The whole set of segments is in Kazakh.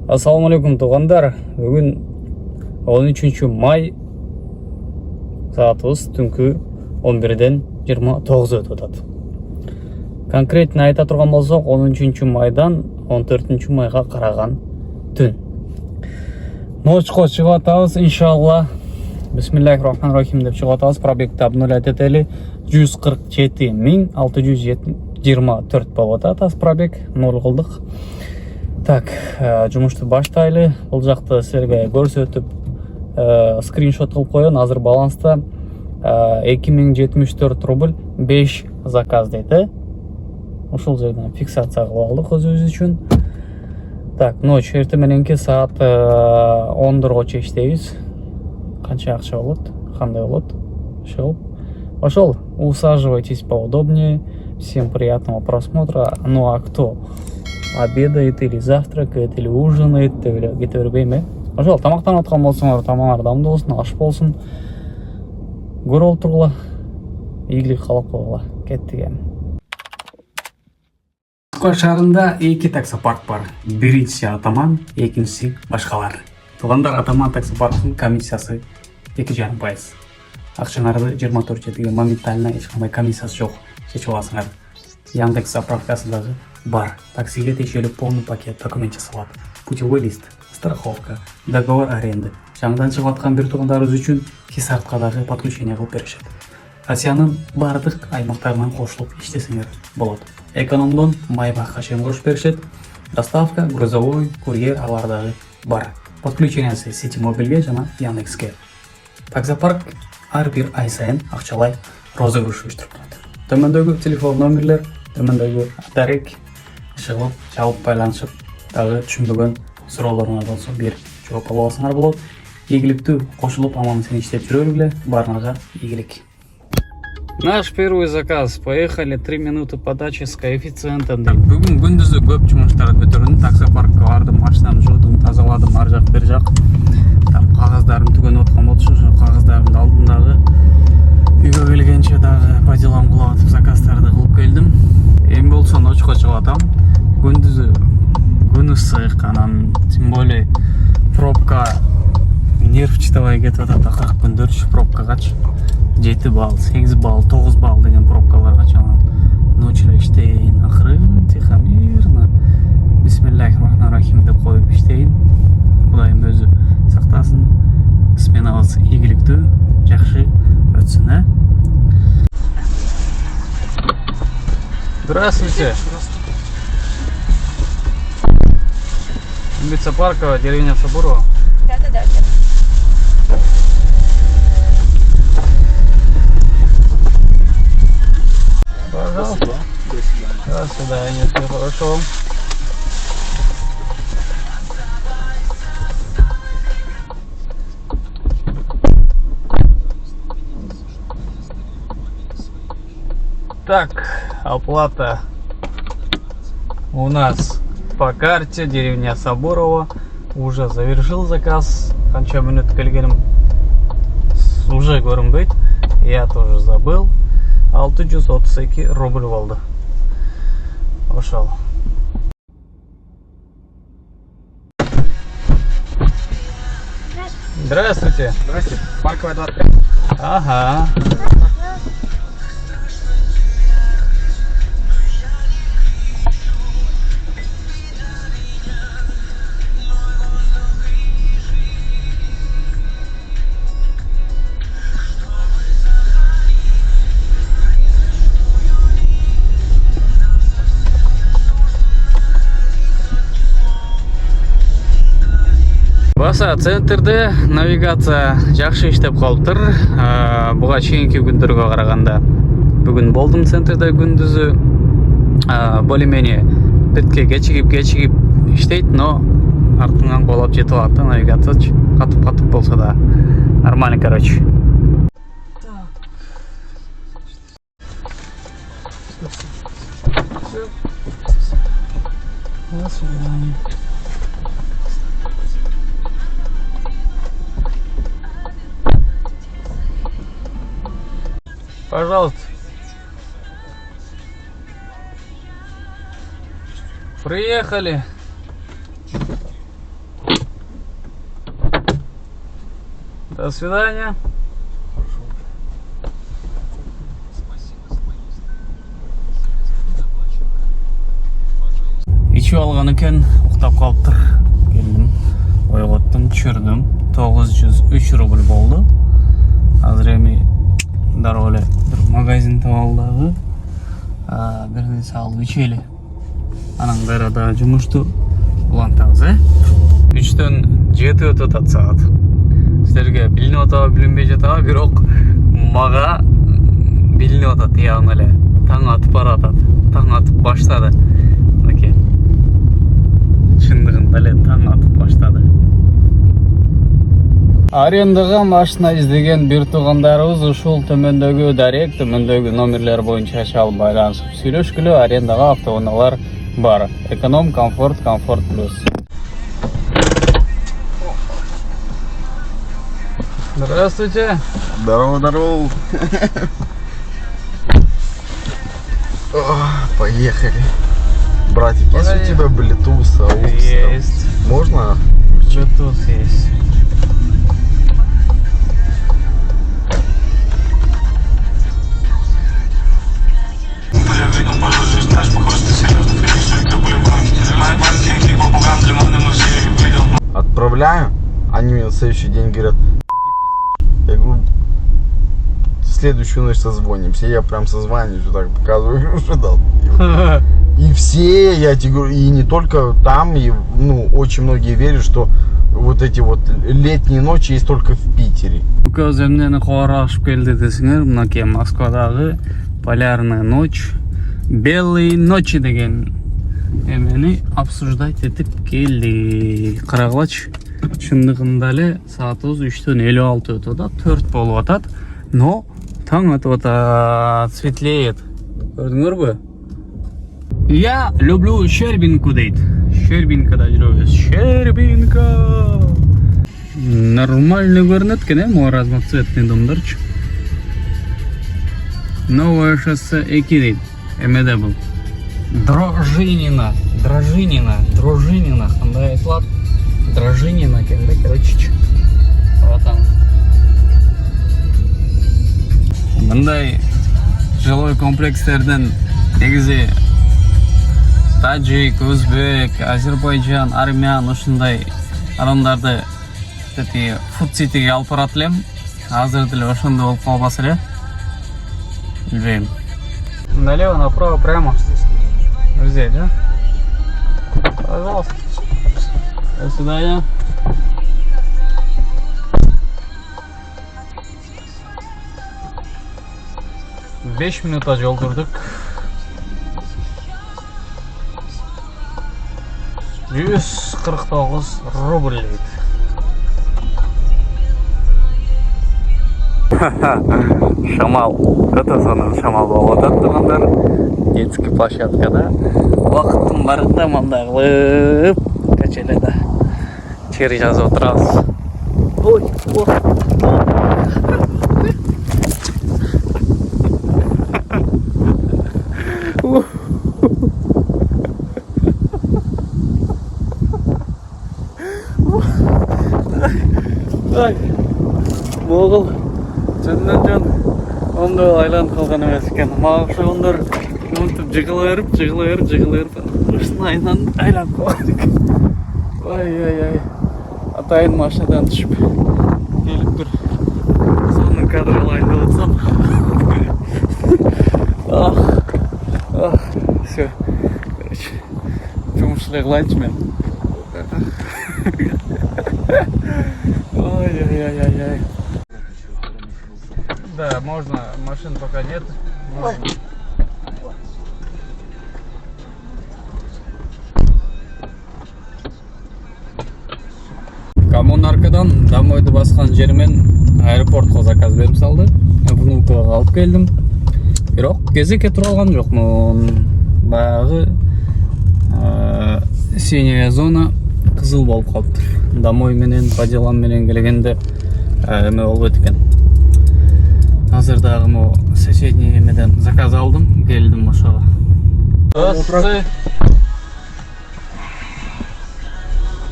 Ассалаумалейкум туғандар. Бүгін 13 май саатыбыз түнкі 11-ден 29 өтіп атады. Конкретно айта тұрған болсақ, 13 майдан 14 майға қараған түн. Ночқа шығып атабыз, иншалла. Бисмиллахир-рахманир-рахим деп шығып атабыз. Пробегті обнулятетели 147.624 болып атады. Пробег 0 қылдық. Так, жұмышты баштайлы. Бұл жақты сіздерге көрсетіп скриншот қылып қойын. Азыр баланста 2074 рубль 5 заказ дейді. Ошол жерден фиксация қылып алдық өзіміз үшін. Так, ночь ертемененке саат 10-ға чейін қанша ақша болады, қандай болады. Ошол, усаживайтесь поудобнее. Всем приятного просмотра. Ну а кто обедает или завтракает или ужинает, кете бербейм. Ошол, тамақтан отқан болсаңар, тамағыңар дамды болсын, аш болсын. Көріп отырғыла, игілік қалап қойғыла. Кеттігем. Шаарында эки таксопарк бар. Биринчиси Атаман, экинчиси башкалар. Туғандар, Атаман таксопарктын комиссиясы 2,5%. Акчаңарды 24 жетіге моментально ешқандай комиссиясы жоқ. Шешіп аласыңар. Яндекс заправкасы дагы бар. Таксиге текшеліп полный пакет документ жасалат. Путевой лист, страховка, договор аренды. Жаңадан шығып атқан бир туғандарыбыз үчүн Хисартқа дагы подключение кылып беришет. Россиянын бардык аймактарынан кошулуп иштесеңер болот. Экономдон Майбахка чейин кошуп беришет. Доставка, грузовой, курьер алар дагы бар. Подключениясы Ситимобилге жана Яндекске. Таксопарк ар бир ай сайын акчалай розыгрыш уюштуруп турат. Төмөндөгү телефон номерлер, төмөндөгү дарек чыгып, жабып байланышып, дагы түшүнбөгөн суроолоруңар болсо бир жооп ала алсаңар болот. Ийгиликтүү кошулуп аман-эсен иштеп жүрө бергиле, баарыңарга ийгилик. Наш первый заказ. Поехали, 3 минуты подачи с коэффициентом. Бүгін күндізі көп жұмыстарды бітірдім. Таксопаркқа бардым, машинаны жудым, тазаладым, ар жақ бер жақ. Там қағаздарым түген отқан болчу, қағаздарымды алдым дағы. Үйге келгенше дағы по делам кылып атып заказдарды кылып келдим. Эми болсо ночко чыгып атам. Күндүзү күн ысык, анан тем более пробка нерв чыдабай кетип атат. Акыркы күндөрчү пробкагачы 7 балл, 8 балл, 9 балл деген пробкаларға чалам. Ночью иштейін, ақырын, тихо, мирно. Бисмиллахир-рахманир-рахим деп қойып иштейін. Құдайым өзі сақтасын. Сменабыз игілікті, жақсы өтсін, ә? Здравствуйте. Улица Паркова, деревня Сабурова. Да. Пожалуйста. До свидания, все хорошо. Так, оплата у нас по карте, деревня Сабурова. Уже завершил заказ. Қанша минут келгенім уже көрінбейді. Я тоже забыл. 632 рубль болды. Ошол. Здравствуйте. Здравствуйте. Парковая 25. Ага. Баса центрде навигация жақсы иштеп калыптыр. Буга чейинки күндөргө караганда. Бүгүн болдум центрде күндүзү. Более-менее бетке кечигип иштейт, но артыңан колоп жетип атты навигация. Катып болсо да нормально, короче. До свидания. Пожалуйста. Приехали. До свидания. Içip algan eкен, uxtab kalıptır. Geldim, oygottum, çürdüm. 903 rubl boldu. Hazır emi darı öyle bir magazin tavalдағы bir nesi alып içeli. Анан кайрада жумушту улантабыз, 3-төн 7 өтүп атат саат. Силерге билинип атабы, билинбей жатабы, бирок мага билинип атат, яғни эле таң атып баратат. Таң атып баштады. Мынакей. Чындыгында эле таң атып баштады. Арендага машина издеген бир туугандарыбыз ушул төмөндөгү дарек, төмөндөгү номерлер боюнча чалып байланышып сүйлөшкүлө. Арендага автоунаалар бар. Эконом, комфорт, комфорт плюс. Здравствуйте. Здорово, здорово. Поехали. Братик, есть у тебя Bluetooth, AUX? Есть. Можно? Bluetooth есть. Отправляю. Они мне на следующий день говорят, я говорю, в следующую ночь созвонимся. Я прям созваниваюсь, вот так показываю, что дал. И все, я тебе говорю, и не только там, и, ну, очень многие верят, что вот эти вот летние ночи есть только в Питере. Көземнен қорашып келді десіңер, мынакей Москвадағы полярная ночь, белые ночи деген эмени обсуждать етіп келді. Қарағылач, шындығында эле саатыбыз 3-төн 56 өтіп атат, 4 болуп атат, но таң атып атат, светлеет. Көрдүңөр бі? Я люблю Щербинку дейт. Щербинкада жүрөбүз. Щербинка. Нормально көрүнөт экен, могу разноцветный домдорчу. Новое шоссе 2 дейт. Эмеде бул? Дрожинина, кандай айтылат? Дрожинина экен да, короче. Вот он. Мындай жилой комплекстерден негизи Таджик, Өзбек, Азербайджан, Армян ушундай адамдарды фуд ситиге алып барат элем. Азыр деле ошондой болуп калбаса эле. Билбейм. Налево, направо, прямо. Взять, да? Пожалуйста. До свидания. Beş minuta yol durduk. 149 rubl deydi. Шамал. Өтө сонун шамал болуп атат туугандар. Детский площадкада убакыттын барында мындай кылып качеледе чери жазып отурабыз. Ой, Ай, могул жөн ондой айланып калган эмес экен. Мага окшогондор мынтип жыгыла берип ушуну айланып калган экен. Ай. Атайын машинадан түшүп келип бир сонун кадр алайын деп атсам. Всё. Короче, жумуш эле кылайынчы мен. Ой. Да, можно, машин пока нет. Можно. Коммунаркадан домойду баскан жермен аэропортко заказ берип салды. Внукова алып келдим. Бирок кезекке тура алган жокмун. Баягы синяя зона кызыл болуп калыптыр. Домой менен, по делам менен келгенде эме болбойт экен. Азыр дагы могу соседний эмеден заказ алдым, келдим ошого. Здравствуйте.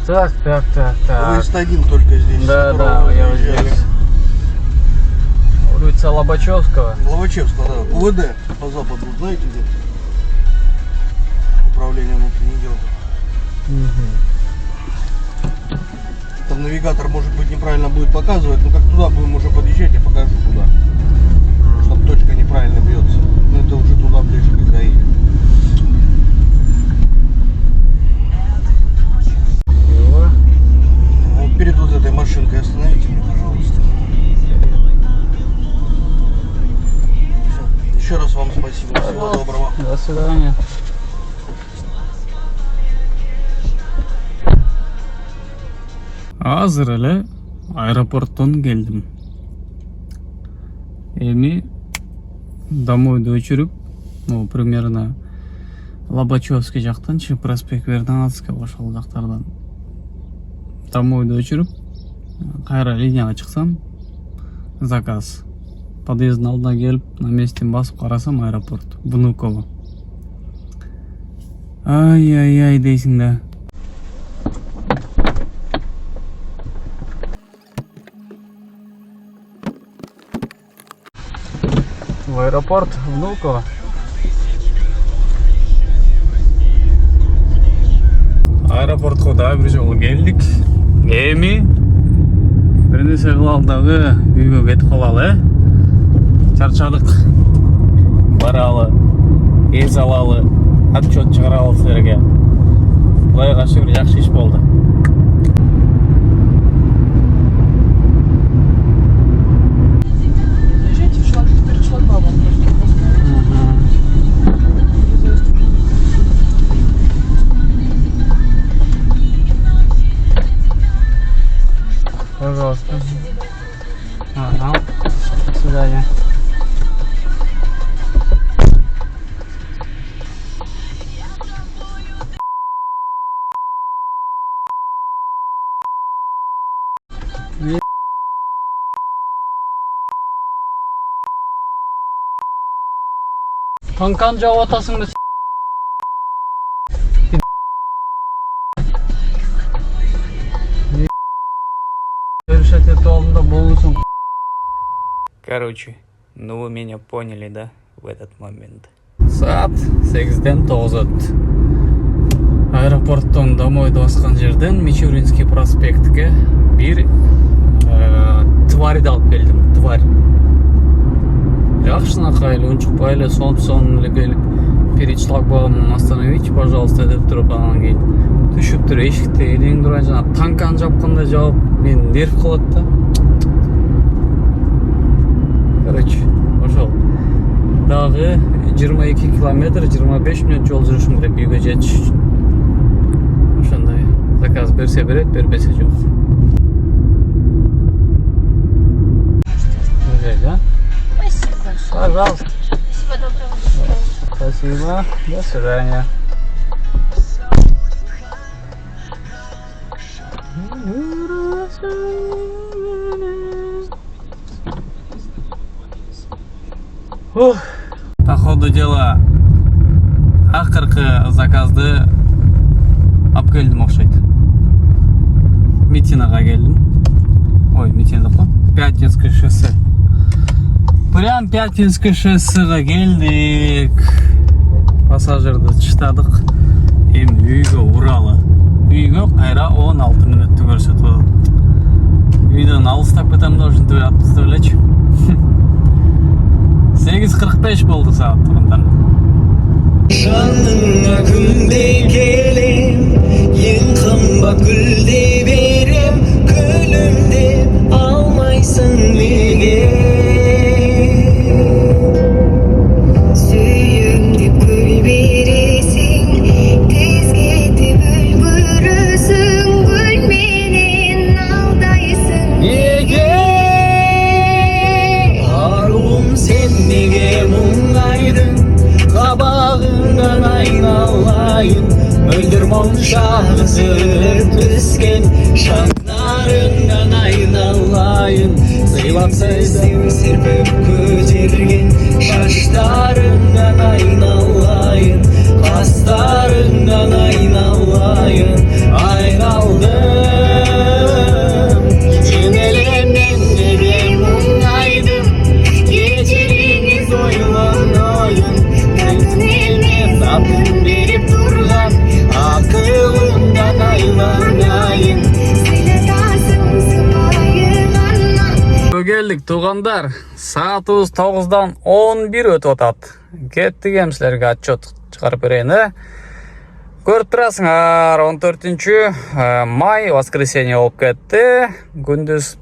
Так. Вы один только здесь. Да, я вот здесь. Улица Лобачевского. Лобачевского, да. УВД по западу, знаете где? Управление внутренних дел. Там навигатор, может быть, неправильно будет показывать, но как туда будем уже подъезжать, я покажу куда. Чтобы точка неправильно бьется. Но это уже туда ближе, когда едем. Вот перед вот этой машинкой остановите меня, пожалуйста. Все. Еще раз вам спасибо. Всего доброго. До свидания. Азыр эле аэропорттон келдим. Эми домойду өчүрүп, примерно Лобачевский жактан, проспект Вернадского ошол жактардан домойду өчүрүп, кайра линияга чыксам, заказ. Подъезддин алдына келип, на месте басып карасам аэропорт, Внуково. Ай-ай-ай дейсиң да. В аэропорт Внуково. Аэропортко да бир жолу келдик. Эми бир нерсе кылалы дагы үйгө кетип калалы, Чарчадык. Баралы, эс алалы, отчет чыгаралы силерге. Кудайга шүгүр, жакшы иш болду. Пожалуйста. Ага. До свидания. Танкан жауып атасың да. Короче, ну вы меня поняли, да, в этот момент. Saat 8-ден 9 өттү. Аэропорттон домойду баскан жерден Мичуринский проспектке бир тварьды алып келдим. Тварь. Жакшынакай эле унчукпай эле сон эле келип, перед шлагбаумом остановить, пожалуйста, деп туруп анан кийин түшүптүр эшикти элең турган жана танканы жапкандай жаап, мен нерв кылат да. Короче, ошол. Дагы 22 километр, 25 мүнөт жол жүрүшүм керек үйгө жетиш үчүн. Ошондой. Заказ берсе берет, бербесе жок. Да? Спасибо большое. Пожалуйста. Спасибо, доброго. Спасибо. До свидания. По ходу дела акыркы заказды алып келдим окшойт. Митинага келдим. Ой, Митина го. Пятницкое шоссе. Прям Пятницкое шоссега келдик. Пассажирды чыштадык. Эми үйгө уралы. Үйгө кайра 16 мүнөттү көрсөтүп атат. Үйдөн алыстап кетем да ушинтип атпыз деп элечи. 8:45 болду саат тургундан. Жаныңа күндей келем, ең қымбат гүлдей берем, күлімдеп алмайсың неге? Сүйімді гүл бересің, тез кетіп үлгірісің, гүлменен алдайсың Неге? Аруым сен неге мұңайдың? Қабағыңнан айналайын, мөлдір монша қызып Туғандар, саатыбыз 9-дан 11 өтіп атат. Кеттік сілерге отчет шығарып берейін. Көріп тұрасыңар, 14 май, воскресенье болып кетті. Күндіз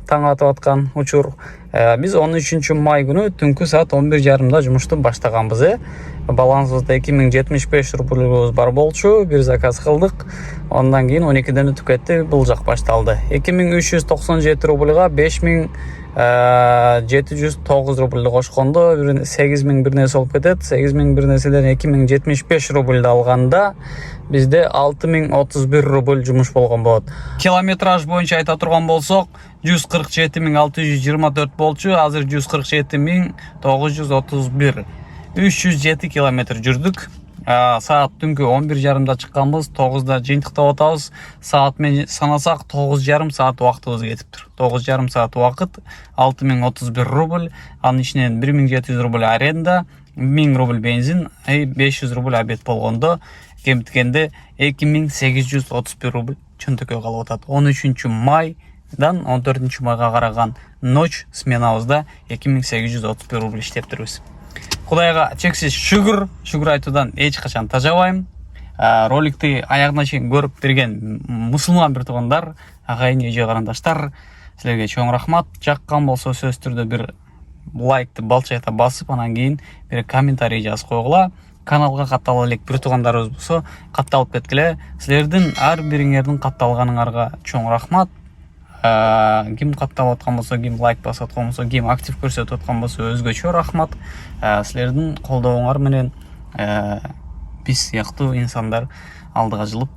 таң атып атқан учур. Біз 13 май күні түнкі саат 11:30-да жұмышты баштағанбыз. Балансыбызда 2075 рубльбіз бар болчу, бір заказ қылдық. Ondan кейін 12-ден өтіп кетті, бұл жақ башталды. 2397 рубльға 5709 рубльді қошқонды, 8000 бір несі олып кетеді. 8000 бір несіден 2075 рубльді алғанда бізде 6031 рубль жұмыш болған болады. Километраж бойынша айта тұрған болсақ, 147624 болчу, азыр 147931. 307 километр жүрдік. Саат түнгі 11:30-да шыққанбыз, 9-да жиынтықтап отабыз. Саатмен санасақ 9,5 саат уақытымыз кетіп тұр. 9,5 саат уақыт, 6031 рубль, анын ішінен 1700 рубль аренда, 1000 рубль бензин, 500 рубль обед болғанда, кеміткенде 2831 рубль чөнтөккө қалып отады. 13 майдан 14 майға қараған ночь сменабызда 2831 рубль іштеп тұрбыз. Құдайға чексіз шүгір айтудан ешқашан тажабаймын. Роликті аяғына шейін көріп берген мұсылман бір туғандар, ағайын еже қарандаштар, сілерге чоң рахмат. Жаққан болса сөз түрді бір лайкты балчайта басып, анан кейін бір комментарий жазып қойғыла. Каналға қатталы елек бір туғандарыңыз болса, қатталып кеткіле. Сілердің әр біріңердің қатталғаныңарға чоң рахмат. Ким қаттап отқан болса, ким лайк басып отқан болса, ким актив көрсетіп отқан болса, өзгөчө рахмат. Сілердің қолдауыңар менен біз сияқты инсандар алдыға жылып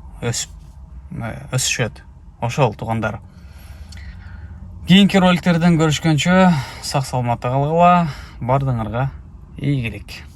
өсішеді. Ошол туғандар. Кейінгі роликтерден көрішкенше сақ саламатта қалғыла, бардыңарға игілік.